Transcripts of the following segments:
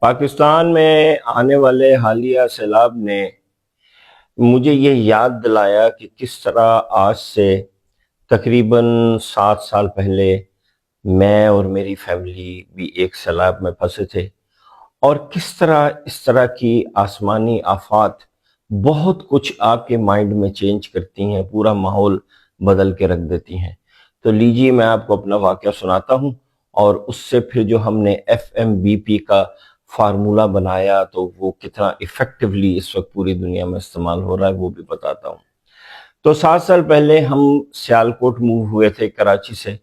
پاکستان میں آنے والے حالیہ سیلاب نے مجھے یہ یاد دلایا کہ کس طرح آج سے تقریباً 7 سال پہلے میں اور میری فیملی بھی ایک سیلاب میں پھنسے تھے، اور کس طرح اس طرح کی آسمانی آفات بہت کچھ آپ کے مائنڈ میں چینج کرتی ہیں، پورا ماحول بدل کے رکھ دیتی ہیں۔ تو لیجیے میں آپ کو اپنا واقعہ سناتا ہوں، اور اس سے پھر جو ہم نے FMBP کا فارمولہ بنایا تو وہ کتنا ایفیکٹولی اس وقت پوری دنیا میں استعمال ہو رہا ہے وہ بھی بتاتا ہوں۔ تو 7 سال پہلے ہم سیالکوٹ موو ہوئے تھے کراچی سے۔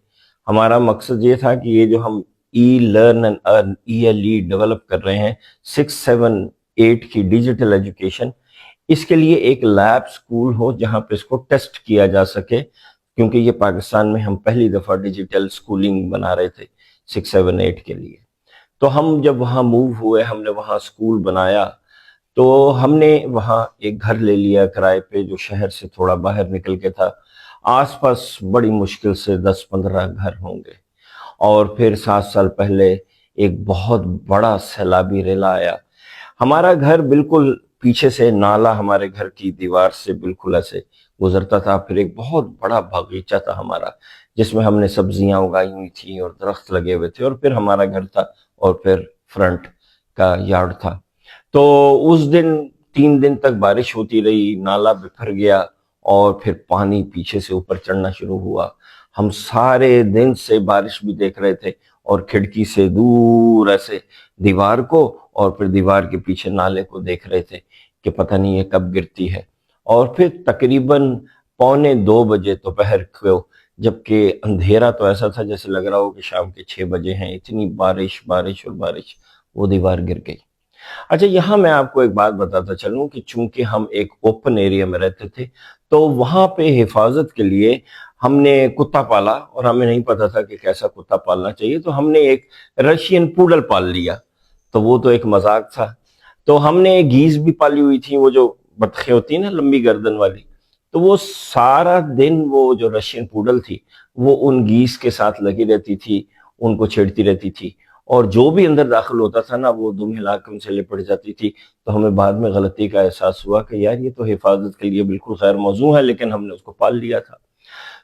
ہمارا مقصد یہ تھا کہ یہ جو ہم learn and earn ELE develop کر رہے ہیں 6-7-8 کی ڈیجیٹل ایجوکیشن، اس کے لیے ایک لیب سکول ہو جہاں پہ اس کو ٹیسٹ کیا جا سکے، کیونکہ یہ پاکستان میں ہم پہلی دفعہ ڈیجیٹل سکولنگ بنا رہے تھے 6-7-8 کے لیے۔ تو ہم جب وہاں موو ہوئے، ہم نے وہاں سکول بنایا، تو ہم نے وہاں ایک گھر لے لیا کرائے پہ جو شہر سے تھوڑا باہر نکل کے تھا۔ آس پاس بڑی مشکل سے 10-15 گھر ہوں گے، اور پھر 7 سال پہلے ایک بہت بڑا سیلابی ریلا آیا۔ ہمارا گھر بالکل پیچھے سے نالا ہمارے گھر کی دیوار سے بالکل ایسے گزرتا تھا، پھر ایک بہت بڑا باغیچہ تھا ہمارا جس میں ہم نے سبزیاں اگائی ہوئی تھیں اور درخت لگے ہوئے تھے، اور پھر ہمارا گھر تھا، اور پھر فرنٹ کا یارڈ تھا۔ تو اس دن 3 دن تک بارش ہوتی رہی، نالا بکھر گیا، اور پھر پانی پیچھے سے اوپر چڑھنا شروع ہوا۔ ہم سارے دن سے بارش بھی دیکھ رہے تھے، اور کھڑکی سے دور ایسے دیوار کو اور پھر دیوار کے پیچھے نالے کو دیکھ رہے تھے کہ پتہ نہیں یہ کب گرتی ہے۔ اور پھر تقریباً 1:45 دوپہر کو، جبکہ اندھیرا تو ایسا تھا جیسے لگ رہا ہو کہ شام کے 6 بجے ہیں، اتنی بارش بارش اور بارش، وہ دیوار گر گئی۔ اچھا، یہاں میں آپ کو ایک بات بتاتا چلوں کہ چونکہ ہم ایک اوپن ایریا میں رہتے تھے، تو وہاں پہ حفاظت کے لیے ہم نے کتا پالا، اور ہمیں نہیں پتا تھا کہ کیسا کتا پالنا چاہیے، تو ہم نے ایک رشین پوڈل پال لیا۔ تو وہ تو ایک مذاق تھا۔ تو ہم نے گیز بھی پالی ہوئی تھی، وہ جو بطخیں ہوتی ہیں نا لمبی گردن والی، تو وہ سارا دن وہ جو رشین پوڈل تھی وہ ان گیز کے ساتھ لگی رہتی تھی، ان کو چھیڑتی رہتی تھی، اور جو بھی اندر داخل ہوتا تھا نا وہ دم ہلا کے ان سے لپٹ جاتی تھی۔ تو ہمیں بعد میں غلطی کا احساس ہوا کہ یار یہ تو حفاظت کے لیے بالکل غیر موزوں ہے، لیکن ہم نے اس کو پال لیا تھا۔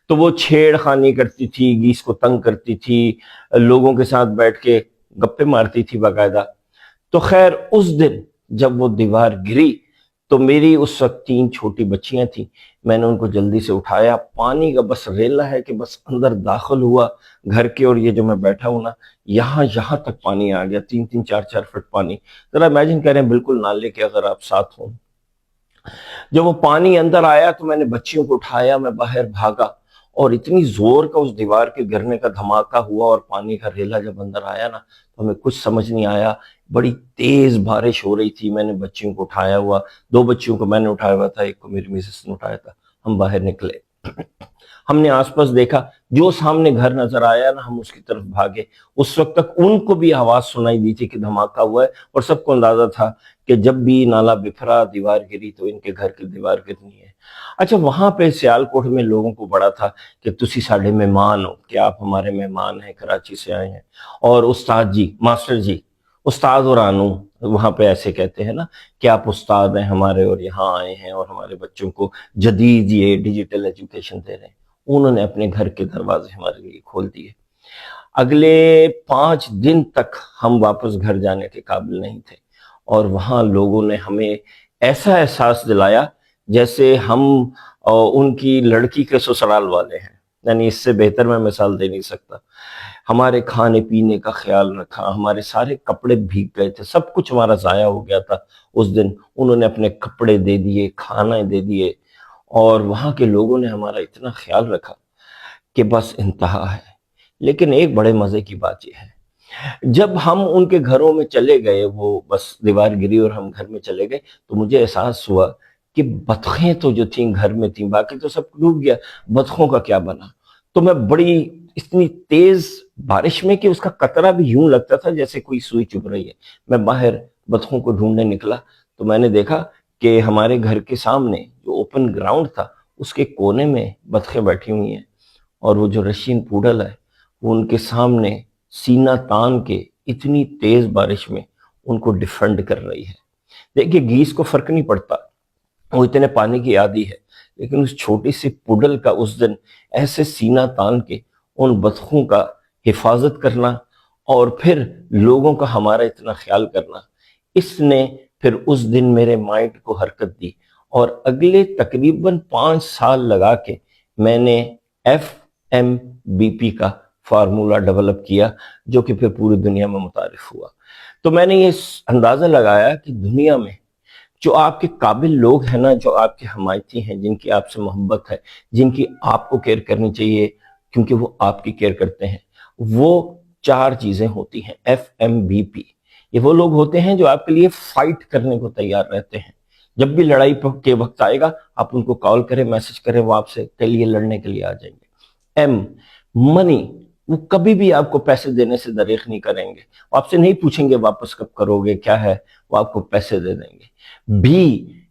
تو وہ چھیڑ خانی کرتی تھی، گیس کو تنگ کرتی تھی، لوگوں کے ساتھ بیٹھ کے گپے مارتی تھی باقاعدہ۔ تو خیر اس دن جب وہ دیوار گری تو میری اس وقت 3 چھوٹی بچیاں تھیں، میں نے ان کو جلدی سے اٹھایا۔ پانی کا بس ریلا ہے کہ بس اندر داخل ہوا گھر کے، اور یہ جو میں بیٹھا ہوں نا یہاں تک پانی آ گیا، 3-4 فٹ پانی۔ ذرا امیجن کریں بالکل نالے کے اگر آپ ساتھ ہوں۔ جب وہ پانی اندر آیا تو میں نے بچیوں کو اٹھایا، میں باہر بھاگا، اور اتنی زور کا اس دیوار کے گرنے کا دھماکہ ہوا، اور پانی کا ریلا جب اندر آیا نا تو ہمیں کچھ سمجھ نہیں آیا۔ بڑی تیز بارش ہو رہی تھی، میں نے بچیوں کو اٹھایا ہوا، 2 بچیوں کو میں نے اٹھایا ہوا تھا، ایک کو میری مسز نے اٹھایا تھا۔ ہم باہر نکلے، ہم نے آس پاس دیکھا، جو سامنے گھر نظر آیا نا ہم اس کی طرف بھاگے۔ اس وقت تک ان کو بھی آواز سنائی دی تھی کہ دھماکہ ہوا ہے، اور سب کو اندازہ تھا کہ جب بھی نالا بکھرا، دیوار گری، تو ان کے گھر کی دیوار گرنی ہے۔ اچھا، وہاں پہ سیالکوٹ میں لوگوں کو بڑا تھا کہ تسی ساڈے مہمان ہو، کہ آپ ہمارے مہمان ہیں، کراچی سے آئے ہیں، اور استاد جی، ماسٹر جی، استاد اور آنو وہاں پہ ایسے کہتے ہیں نا کہ آپ استاد ہیں ہمارے اور یہاں آئے ہیں اور ہمارے بچوں کو جدید یہ ڈیجیٹل ایجوکیشن دے رہے ہیں۔ انہوں نے اپنے گھر کے دروازے ہمارے لیے کھول دیے۔ اگلے 5 دن تک ہم واپس گھر جانے کے قابل نہیں تھے، اور وہاں لوگوں نے ہمیں ایسا احساس دلایا جیسے ہم ان کی لڑکی کے سسرال والے ہیں، یعنی اس سے بہتر میں مثال دے نہیں سکتا۔ ہمارے کھانے پینے کا خیال رکھا، ہمارے سارے کپڑے بھیگ گئے تھے، سب کچھ ہمارا ضائع ہو گیا تھا اس دن۔ انہوں نے اپنے کپڑے دے دیے، کھانا دے دیے، اور وہاں کے لوگوں نے ہمارا اتنا خیال رکھا کہ بس انتہا ہے۔ لیکن ایک بڑے مزے کی بات یہ ہے، جب ہم ان کے گھروں میں چلے گئے، وہ بس دیوار گری اور ہم گھر میں چلے گئے، تو مجھے احساس ہوا کہ بطخیں تو جو تھیں گھر میں تھیں، باقی تو سب ڈوب گیا، بطخوں کا کیا بنا؟ تو میں بڑی اتنی تیز بارش میں کہ اس کا قطرہ بھی یوں لگتا تھا جیسے کوئی سوئی چبھ رہی ہے، میں باہر بطخوں کو ڈھونڈنے نکلا، تو میں نے دیکھا کہ ہمارے گھر کے سامنے جو اوپن گراؤنڈ تھا اس کے کونے میں بطخیں بیٹھی ہوئی ہیں، اور وہ جو رشین پوڈل ہے وہ ان کے سامنے سینہ تان کے اتنی تیز بارش میں ان کو ڈیفینڈ کر رہی ہے۔ دیکھیے گیس کو فرق نہیں پڑتا، وہ اتنے پانی کی عادی ہے، لیکن اس چھوٹی سی پڈل کا اس دن ایسے سینہ تان کے ان بطخوں کا حفاظت کرنا اور پھر لوگوں کا ہمارا اتنا خیال کرنا، اس نے پھر اس دن میرے مائنڈ کو حرکت دی، اور اگلے تقریباً 5 سال لگا کے میں نے FMBP کا فارمولا ڈیولپ کیا، جو کہ پھر پوری دنیا میں متعارف ہوا۔ تو میں نے یہ اندازہ لگایا کہ دنیا میں جو آپ کے قابل لوگ ہیں نا، جو آپ کے حمایتی ہیں، جن کی آپ سے محبت ہے، جن کی آپ کو کیئر کرنی چاہیے کیونکہ وہ آپ کی کیئر کرتے ہیں، وہ 4 چیزیں ہوتی ہیں۔ FMBP یہ وہ لوگ ہوتے ہیں جو آپ کے لیے فائٹ کرنے کو تیار رہتے ہیں۔ جب بھی لڑائی کے وقت آئے گا، آپ ان کو کال کریں، میسج کریں، وہ آپ سے کے لیے لڑنے کے لیے آ جائیں گے۔ منی، وہ کبھی بھی آپ کو پیسے دینے سے دریغ نہیں کریں گے، وہ آپ سے نہیں پوچھیں گے واپس کب کرو گے، کیا ہے، وہ آپ کو پیسے دے دیں گے۔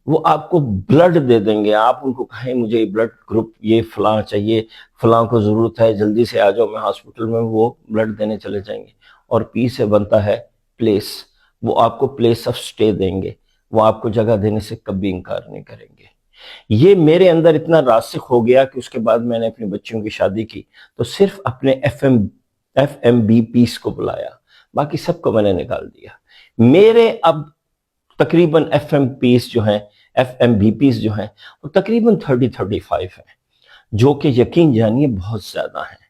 وہ آپ کو بلڈ دے دیں گے، آپ ان کو کہیں مجھے بلڈ گروپ یہ فلاں چاہیے، فلاں کو ضرورت ہے، جلدی سے آ جاؤ میں ہاسپٹل میں، وہ بلڈ دینے چلے جائیں گے۔ اور پی سے بنتا ہے پلیس، وہ آپ کو پلیس آف سٹے دیں گے، وہ آپ کو جگہ دینے سے کبھی انکار نہیں کریں گے۔ یہ میرے اندر اتنا راسخ ہو گیا کہ اس کے بعد میں نے اپنی بچیوں کی شادی کی تو صرف اپنے FMBPs کو بلایا، باقی سب کو میں نے نکال دیا۔ میرے اب تقریباً FMBPs جو ہیں وہ تقریباً 35 ہیں، جو کہ یقین جانیے بہت زیادہ ہیں۔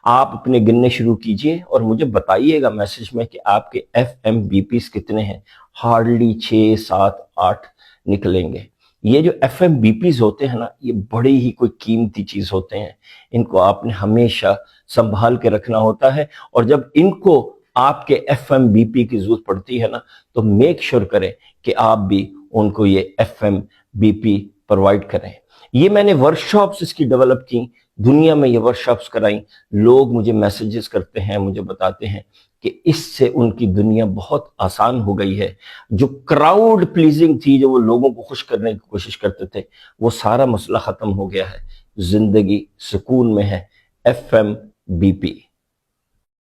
آپ اپنے گننے شروع کیجئے اور مجھے بتائیے گا میسج میں کہ آپ کے FMBPs کتنے ہیں۔ ہارڈلی 6 7 8 نکلیں گے۔ یہ جو FMBPs ہوتے ہیں نا، یہ بڑی ہی کوئی قیمتی چیز ہوتے ہیں، ان کو آپ نے ہمیشہ سنبھال کے رکھنا ہوتا ہے، اور جب ان کو آپ کے FMBP کی ضرورت پڑتی ہے نا، تو میک شور کریں کہ آپ بھی ان کو یہ FMBP پرووائڈ کریں۔ یہ میں نے ورکشاپس اس کی ڈیولپ کی، دنیا میں یہ ورکشاپس کرائیں، لوگ مجھے میسیجز کرتے ہیں، مجھے بتاتے ہیں کہ اس سے ان کی دنیا بہت آسان ہو گئی ہے۔ جو کراؤڈ پلیزنگ تھی، جو وہ لوگوں کو خوش کرنے کی کوشش کرتے تھے، وہ سارا مسئلہ ختم ہو گیا ہے، زندگی سکون میں ہے۔ FMBP